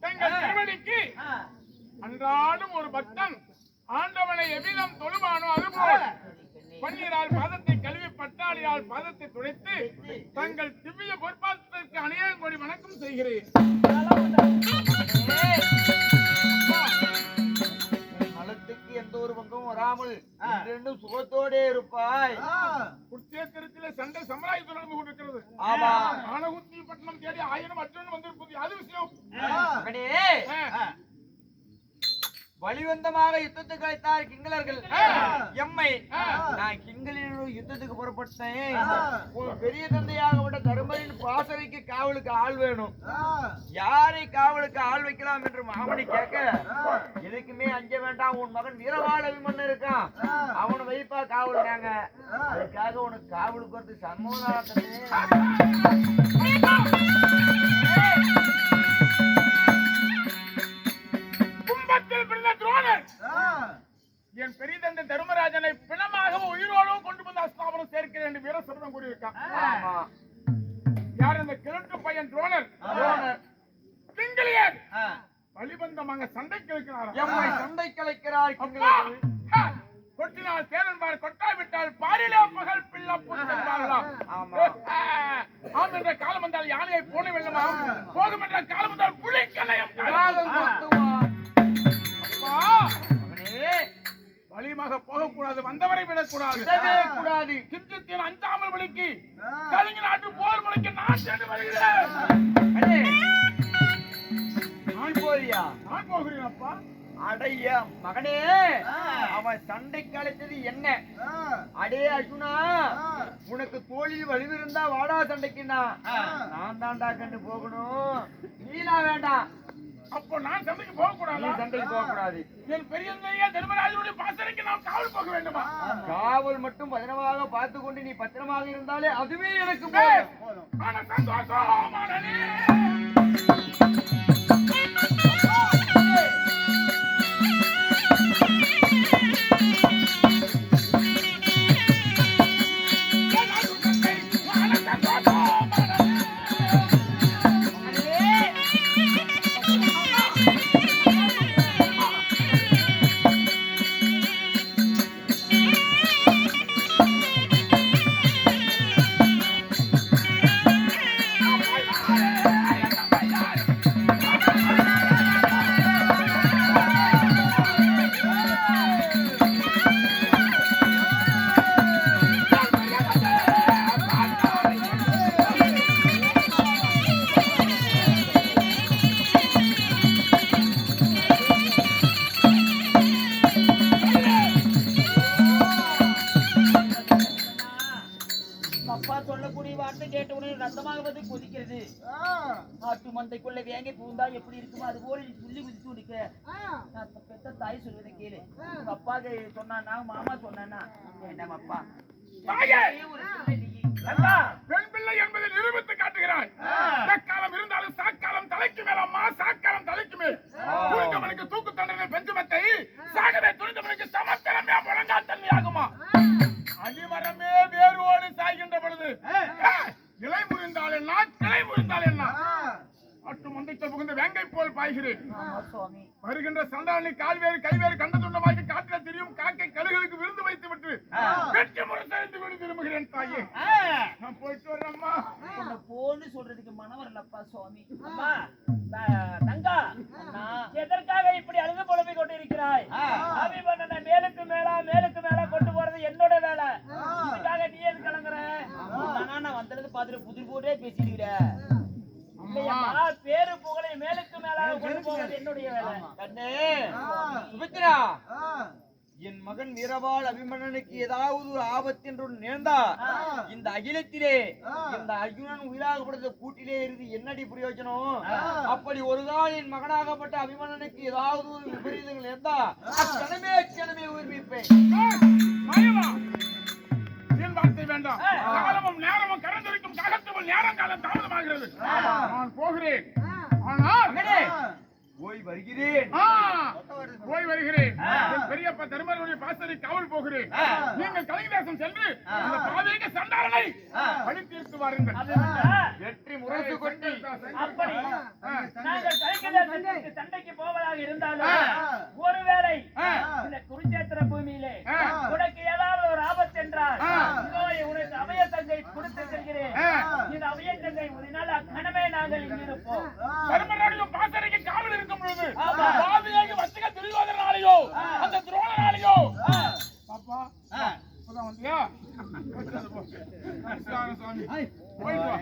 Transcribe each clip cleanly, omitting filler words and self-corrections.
தங்கள் திருவடிக்கு அன்றாடும் ஒரு பக்தன் ஆண்டவனை எவ்விதம் தொழுவானோ அதுபோல் பன்னீரால் பாதத்தை கழுவி பட்டாளியால் பாதத்தை துடைத்து தங்கள் திவ்ய பொற்பாதத்திற்கு அநேகம் கோடி வணக்கம் செய்கிறேன். மலத்துக்கு எந்த ஒரு பங்கமும் வராமல் சுகத்தோடே இருப்பாய். குற்றத்திலே சண்டை சமராய் தொடர்ந்து கொண்டிருக்கிறது. ஆனகுத்தி பட்டணம் தேடி 1000 அர்ஜுனன் வந்திருப்பது அது விஷயம். வலிவந்தமாக யுத்தத்துக்கு அழைத்தார் கிங்களர்கள் எம்மை. நான் கிங்களின் யுத்தத்துக்கு புறப்பட்டேன். ஒரு பெரிய தந்தையாக விட தருமரின் பாசறைக்கு காவலுக்கு ஆள் வேணும். யாரை காவலுக்கு ஆள் வைக்கலாம் என்று மாமணி கேட்க, எதுக்குமே அஞ்ச வேண்டாம், உன் மகன் வீரவாள் அபிமன்னன் இருக்கான், அவனை வைப்பா காவல். நாங்க அதுக்காக உனக்கு காவலுக்கு வந்து சண்முகநாதனே என் பெரிய தந்தை தர்மராஜனை பிணமாக உயிரோடும் கொண்டு வந்து அஸ்தாபனம் சேர்க்கிறேன் என்று வீரசபதம் கூறியிருக்கான். யார் அந்த கிழக்கு பையன் துரோணர் கிங்கலியர் வழிபந்தமாக சண்டைக்கு வைக்கிறார். சண்டைக்கு அழைக்கிறார். கொட்டினால் தேனன்பார் கொட்டாவிட்டால் பாரிலே பகல் பிள்ளை புத்தன்பார்களாம். ஆம் என்ற காலம் வந்தால் யானையை போன வெள்ளமா, போகும் என்ற காலம் வந்தால் புலிக்கலையம். வலிமாக போகக்கூடாது, வந்தவரை விடக்கூடாது, கிஞ்சத்தின் அஞ்சாமல் வலிக்கு கலிங்க நாட்டு போர் முறைக்கு நான் சென்று வருகிறேன். நான் போகிறேன் அப்பா. அடைய மகனே, அவன் சண்டைக்கு அழைத்தது என்ன? அடே அர்ஜுனா, உனக்கு தோளில் வலிவிருந்தா வாடா சண்டைக்குன்னா நான் தாண்டா கண்டு போகணும், நீலா வேண்டாம். அப்போ நான் சண்டைக்கு போகக்கூடாது, சண்டைக்கு போகக்கூடாது. என் பெரிய தர்மராஜனுடைய பாசறைக்கு நாம் காவல் போக வேண்டுமா? காவல் மட்டும் பத்திரமாக பார்த்து கொண்டு நீ பத்திரமாக இருந்தாலே அதுவே எனக்கு போதும். மந்தைக்குள்ள வேங்கை பூந்தா எப்படி இருக்குமோ அது போல சொல்லி குதிச்சு உனக்கு பெத்த தாய் சொல்வதை கேளு. உங்க அப்பாக்கு சொன்னா மாமா சொன்னா என்ன அப்பா பெண் பிள்ளை என்பதை நிரூபித்து காட்டுகிறாய். காலம் இருந்தாலும் சாக்காலம் தலைக்கு மேல் அம்மா, சாக்காலம் தலைக்கு மேல். துணிந்தவனுக்கு தூக்கு தண்டனை பெஞ்சுமத்தை, சாகவே துணிந்தவனுக்கு சமத்தனமே முழங்கா தன்மையாகுமா? அடிமரமே வேரோடு சாய்கின்ற பொழுது இலை முறிந்தால் என்ன, கிளை முறிந்தால் என்ன? அட்டு மந்தைக்கு புகுந்த வேங்கை போல் பாய்கிறேன். வருகின்ற சண்டாளி கால்வேறு கைவேறு கண்ட துண்டமாக்கி காட்டில தெரியும் காக்கை கழுகுகளுக்கு விருந்து வைத்து விட்டு வெற்றி முறைந்து விடு திரும்புகிறேன் தாயே. நான் போயிட்டு வரேன் அம்மா. போன்னு சொல்றதுக்கு மனம் வரலப்பா சுவாமி. அம்மா தங்கா, எதற்காக இப்படி அழுது புலம்பிக் கொண்டிருக்கிறாய்? அபிமன்னனை மேலுக்கு மேல கொண்டு போறது என்னோட வேலை. இதுக்காக நீ ஏன் கலங்குற? நான் வந்தது பாத்துட்டு புதிர் போட்டே பேசிடுகிற. பேரு புகழை மேலுக்கு மேலாக கொண்டு போவது என்னுடைய வேலை. கண்ணே சுமித்ரா, என் மகன் வீரவாள் அபிமன்னனுக்கு ஏதாவது ஒரு ஆபத்து என்று நேர்ந்தா இந்த அகிலத்திலே இந்த அர்ஜுனன் உயிராகப்பட்ட கூட்டிலே இருந்து என்னடி பிரயோஜனம்? அப்படி ஒருதான் என் மகனாகப்பட்ட அபிமன்னனுக்கு ஏதாவது ஒரு விபரீதங்கள் நேர்ந்தா அச்சனமே உயிர்ப்பிப்பேன். வார்த்தை வேண்டாம். காலமும் நேரமும் கடந்திருக்கும் காலத்துக்குள் நேரம் காலம் தாமதமாகிறது. நான் போகிறேன். ஆனால் போய் வருகிறேன். ஆ, போய் வருகிறேன். என் பெரியப்பா தர்மருடைய பாசறை காவல் போகிறேன். நீங்கள் கலிங்க தேசம் சென்று அந்த பாவேக சண்டாளனை பழி தீர்த்து வாருங்கள். வெற்றி முரசு கொட்டி அப்படி நாங்கள் கலிங்கதேசத்திற்கு சண்டைக்கு போவதாக இருந்தாலும் ஒருவேளை இந்த குருச்சேத்திர பூமியிலே உனக்கு ஏதாவது ஒரு ஆபத்து என்றால் இதோ உனக்கு அபய தங்கை கொடுத்து செல்கிறேன். இந்த அபய தங்கை ஒரு நாள் அக்கணமே நாங்கள் இங்கிருப்போம். தர்மருடைய பாசறைக்கு காவல் இருக்கும் பொழுது பாவேக வசிக துரியோதனாலேயோ அந்த துரோணனாலேயோ பாப்பா இப்பதான் வந்தியா? சாமி போயிட்டு வா.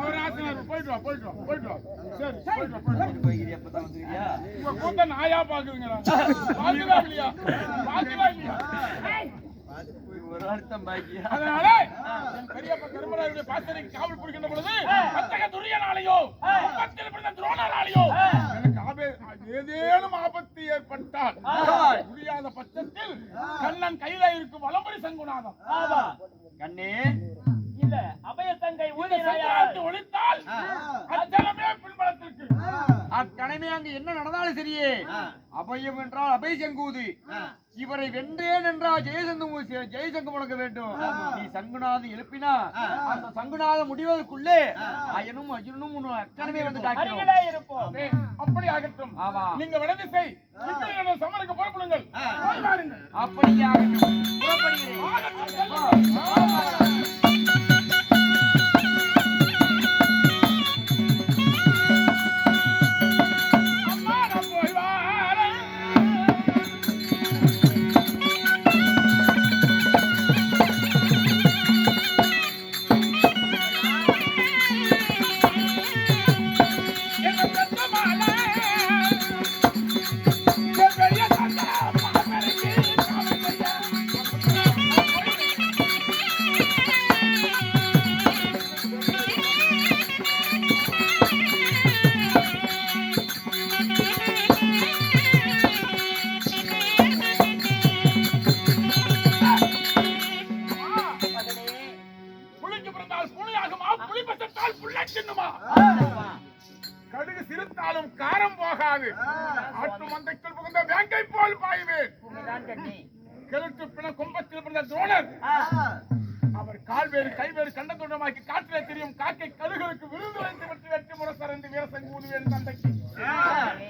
அவர் ஆசீர்வாதம் போயிட்டு வா, போயிட்டு வா, போயிட்டு வா. சரி, போயிட்டு வா, போயிட்டு வா. போய்கிறியா? அப்பதான் வந்துக்கிறியா? உங்க கூட்ட நாயா பாக்குறீங்களா? பாக்குதா இல்லையா? பாக்குதா இல்லையா? ஒரு அர்த்தம் பாக்கியா? அதனால என் பெரியப்பா தர்மராஜனுடைய பாசறைக்கு காவல் புரிகின்ற பொழுது வஞ்சக துரியனாலேயோ கும்பத்தில் பிறந்த துரோணனாலேயோ எனக்கு ஏதேனும் ஆபத்து ஏற்பட்டால் முடியாத பட்சத்தில் கண்ணன் கையில இருக்கும் வலம்புரி சங்குநாதம் கண்ணே இல்ல அபய தங்கை சங்கராந்தி ஒழித்தால் அச்சலமே பின்பலத்திற்கு அக்கணமே அங்கு என்ன நடந்தாலும் சரியே. அபயம் என்றால் அபய சங்கூது. இவரை வென்றேன் என்றால் ஜெயசங்கு முழங்க வேண்டும். நீ சங்குநாதம் எழுப்பினா அந்த சங்குநாதம் முடிவதற்குள்ளே அயனும் அர்ஜுனனும் அக்கணமே வந்து அருகிலே இருப்போம். அப்படி ஆகட்டும். ஆமா, நீங்க வடதி செய் சமருக்கு புறப்படுங்கள். அப்படியே ஆகட்டும். புறப்படுகிறேன். கடுகு சிறுத்தாலும் காரம் போகாது. ஆட்டு மந்தைக்குள் புகுந்த வேங்கை போல் பாய்வேன். கிழட்டு பிண கும்பத்தில் பிறந்த துரோணர் அவர் கால்வேறு கைவேறு கண்டத்துடமாக்கி காற்றிலே தெரியும் காக்கை கழுகளுக்கு விருது வைத்து வெற்றி வெற்றி முரசர் என்று வீரசங்கு ஊதுவேன் தந்தைக்கு.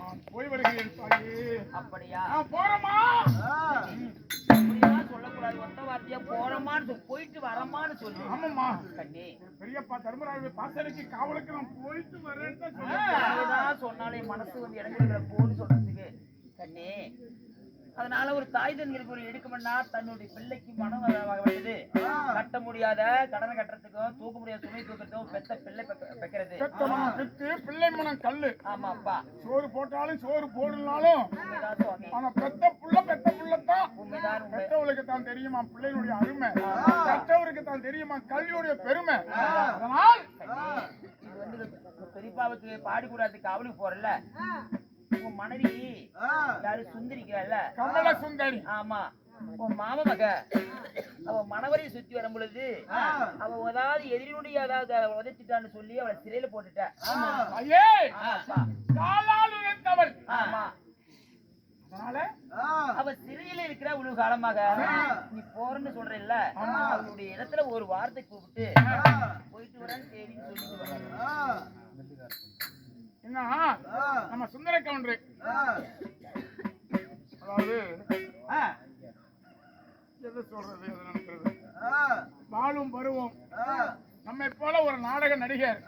நான் போய் வருகிறேன் தாயே. அப்படியா? போறமா சொல்லக்கூடாது. ஒத்த வார்த்தையா போறமான்னு போயிட்டு வரமான்னு சொல்லு. ஆமாம்மா கண்ணே பெரியப்பா தர்மராஜ பாசறைக்கு காவலுக்கு நான் போயிட்டு வரேன்னு சொன்னாலே மனசு வந்து இடங்களை போன்னு சொல்றதுக்கு கண்ணே. அதனால ஒரு தாய் தன்களுக்கு ஒரு எடுக்கணும்னா தன்னுடைய பிள்ளைக்கு மனம் வருது. கட்ட முடியாத கடனை கட்டுறதுக்கும் தூக்க முடியாத துணை தூக்கிறதுக்கும் பெத்த பிள்ளை பெக்கிறது. பிள்ளை மனம் கல்லு. ஆமா அப்பா, சோறு போட்டாலும் சோறு போடலாலும் ஆனா பெத்த புள்ளத்தான். பெற்றவளுக்கு தான் தெரியுமா பிள்ளையினுடைய அருமை, பெற்றவருக்கு தான் தெரியுமா கல்வியுடைய பெருமை. அதனால் இது வந்து பெரியப்பாவுக்கு பாடி கூடாதுக்கு அவளுக்கு போறல. உன் மனைவி யாரு சுந்தரிக்கிறாள்ல, கமல சுந்தரி. ஆமா, உன் மாம மக அவ மணவரையை சுத்தி வரும் பொழுது அவ ஏதாவது எதிரினுடைய ஏதாவது உதச்சிட்டான்னு சொல்லி அவளை சிறையில போட்டுட்ட. ஆமா, அதனால அவ சிறையில இருக்கிற ஒரு காலமாக நீ போறன்னு சொல்றல்ல, அவளுடைய இடத்துல ஒரு வார்த்தை கூப்பிட்டு போயிட்டு வரேன்னு சரின்னு சொல்லிட்டு என்ன நம்ம சுந்தர கவுண்டரு, அதாவது எது சொல்றது எது நினைக்கிறது, வாழும் பருவம் நம்மை போல ஒரு நாடக நடிகர்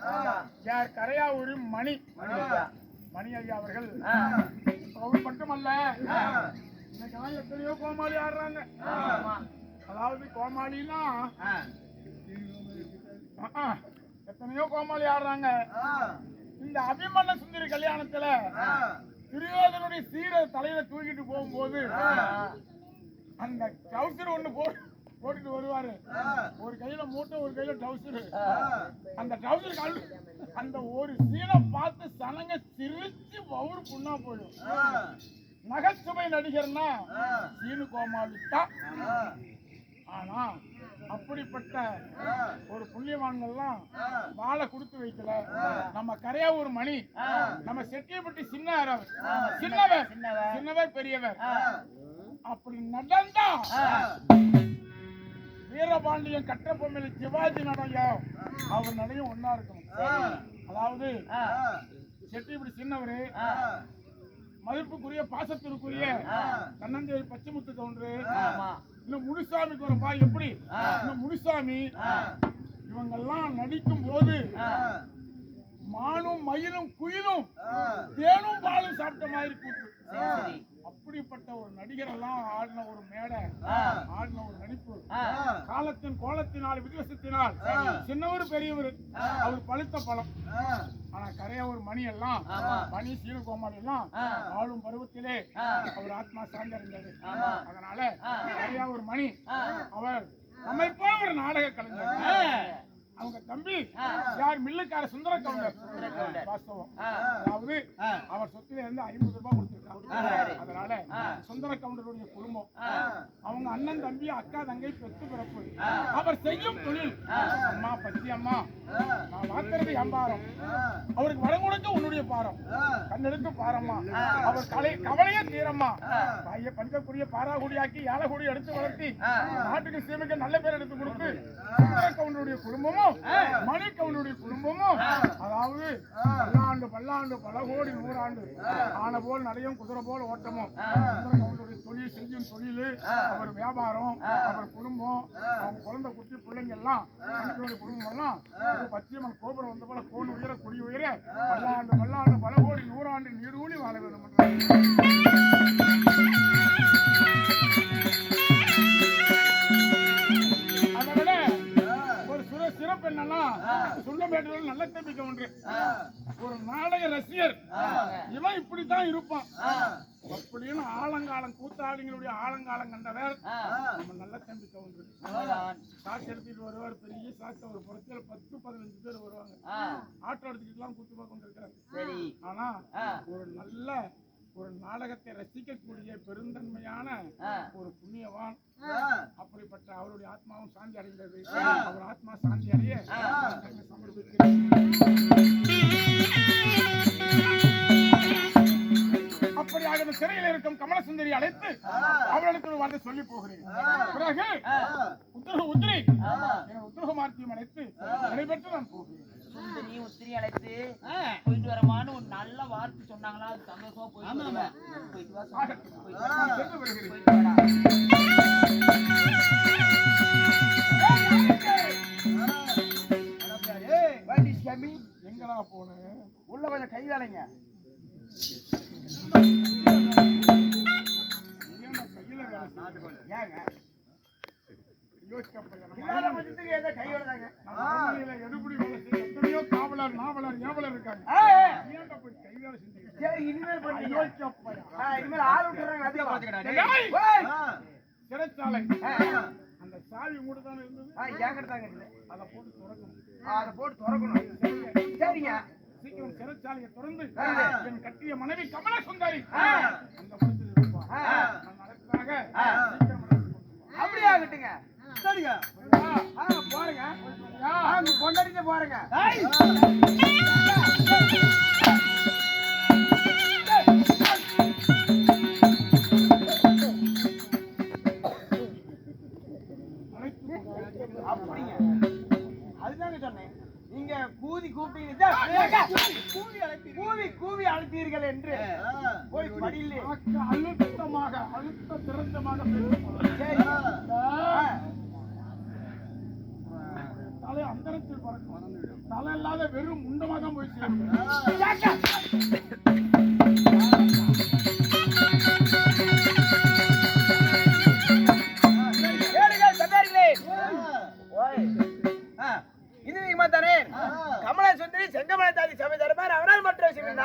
யார் கரையாவூர் மணி ஐயா அவர்கள். அவர் மட்டுமல்ல, இன்னைக்கு எத்தனையோ கோமாளி ஆடுறாங்க. அதாவது கோமாளினா எத்தனையோ கோமாளி ஆடுறாங்க. இந்த அபிமன்ன சுந்தரி கல்யாணத்துல துரியோதனுடைய சீரை தலையில தூக்கிட்டு போகும்போது அந்த டவுசர் ஒண்ணு போட்டுட்டு வருவாரு. ஒரு கையில மூட்டை ஒரு கையில டவுசர். அந்த டவுசர் அந்த ஒரு சீனை பார்த்து சனங்க சிரிச்சு வவுறு புண்ணா போயிடும். நகைச்சுவை நடிகர்னா சீனு கோமாளி தான். ஆனா அப்படிப்பட்ட ஒரு புண்ணியவான்கள்லாம் வாழை கொடுத்து வைக்கல. நம்ம கரையாவூர் மணி, நம்ம செட்டியப்பட்டி சின்னவர் பெரியவர் அப்படி நடந்தா வீரபாண்டியன் கட்டபொம்மையில சிவாஜி நடையும் அவர் நடையும் ஒன்னா இருக்கணும். அதாவது செட்டியப்பட்டி சின்னவரு, மதிப்புக்குரிய பாசத்திற்குரிய கண்ணந்தேவி பச்சைமுத்து கவுண்டரு, இன்னும் முனுசாமிக்கு ஒரு பாய் எப்படி இன்னும் முனுசாமி, இவங்கெல்லாம் நடிக்கும் போது மானும் மயிலும் குயிலும் தேனும் பாலும் சாப்பிட்ட மாதிரி கூத்து. அப்படிப்பட்ட ஒரு நடிகர் எல்லாம் ஆடின ஒரு மேடை, ஆடின ஒரு நடிப்பு, காலத்தின் கோலத்தினால் விதிவசத்தினால் சின்னவர் பெரியவர் அவர் பழுத்த பழம். ஆனா கரையாவூர் மணி எல்லாம் மணி சீனகோமாளி எல்லாம் ஆளும் பருவத்திலே அவர் ஆத்மா சார்ந்தறிந்தது. அதனால கரையாவூர் மணி அவர் நம்மை போல ஒரு நாடக கலைஞர். அவங்க தம்பி யார் மில்லுக்கார சுந்தர கவுண்டர் வாஸ்தவம். அதாவது அவர் சொத்துல இருந்து 50 ரூபாய் கொடுத்திருக்காங்க. அதனால சுந்தர கவுண்டருடைய குடும்பம், அவங்க அண்ணன் தம்பி அக்கா தங்கை பெத்து பிறப்பு, அவர் செய்யும் தொழில் அம்மா பத்தி அம்மா நான் வாக்குறது வியாபாரம், அவருக்கு வரம் கொடுக்க உன்னுடைய பாரம், கண்ணெடுத்து பாரம்மா, அவர் கவலையே தீரம்மா, பைய பஞ்சக்கூடிய பாராகுடியாக்கி ஏழகுடி எடுத்து வளர்த்தி நாட்டுக்கு சீமைக்கு நல்ல பேர் எடுத்து கொடுத்து சுந்தர கவுண்டருடைய குடும்பமும் மணி கவுண்டருடைய குடும்பமும், அதாவது பல்லாண்டு பல கோடி 100 ஆண்டு ஆன போல் நடையும் குதிரை போல் ஓட்டமும் சுந்தர கவுண்டருடைய தொழில் செய்யும் தொழில், அவர் வியாபாரம், அவர் குடும்பம், அவங்க குழந்தை குட்டி பிள்ளைங்க எல்லாம் குடும்பம் எல்லாம் பச்சையம்மன் கோபுரம் வந்த போல கோன் உயர கொடி உயர பல்லாண்டு பல கோடி 100 ஆண்டு நீடூழி வாழ வேண்டும். அதோட ஒரு சிறப்பு என்னன்னா சுண்டம்பேட்டையில் நல்ல தம்பிக்க ஒன்று ஒரு நாடக ரசிகர், இவன் இப்படித்தான் இருப்பான் அப்படின்னு ஆலங்காலம் கூத்தாளிகளுடைய ஆலங்காலம் கண்டவர் நம்ம நல்ல தம்பிக்க ஒன்று. சாக்கு எடுத்துட்டு வருவார், பெரிய சாக்கு ஒரு புறத்தில் 10-15 பேர் வருவாங்க. ஆட்டோ எடுத்துக்கிட்டு எல்லாம் கூத்து பார்க்க கொண்டிருக்கிறார். ஆனா ஒரு நாடகத்தை ரசிக்கக்கூடிய பெருந்தன்மையான ஒரு புண்ணியவான். அப்படிப்பட்ட அவருடைய ஆத்மாவும் சாந்தி அடைந்தது. அவர் ஆத்மா சாந்தி அடைய சமர்ப்பிக்கிறேன். அப்படியாக இந்த சிறையில் இருக்கும் கமலசுந்தரி அழைத்து அவர்களுக்கு வந்து சொல்லி போகிறேன். பிறகு உத்திரகமார்த்தியம் அழைத்து நடைபெற்று நான் போகிறேன். உத்திரி அழைத்து போயிட்டு வரமான்னு ஒரு நல்ல வார்த்தை சொன்னாங்களா, அது சந்தோஷமா போயிட்டு எங்கடா போன உள்ள கொஞ்சம் கை வேலைங்க கையில எத்தனையோ காவலர் நாவலர் ஏவலர் இருக்காங்க. சிறைச்சாலை அந்த சாவி மூட தானே இருந்தது, அதை போட்டு திறக்கணும். சரிங்க, சீக்கிரம் சிறைச்சாலையை திறந்து என் கட்டிய மனைவி கமல சுந்தரி அந்த படத்தில் இருப்பான். நடக்காக அப்படியே ஆகட்டுங்க. சரிங்க, போறேங்க, கொண்டாடிட்டு போறேங்க. அப்படிங்க, அதுதாங்க சொன்னேன். நீங்க கூவி அழைத்தீர்கள் என்று போய் படியிலே அழுத்த திறந்தமாக தலை அந்தரத்தில் பறக்கும். தலை இல்லாத வெறும் முண்டமாக போய் இது தானே கமலா சுந்தரி செங்கமலை தாதி சபை தருமாறு அவரால் மற்ற விஷயம்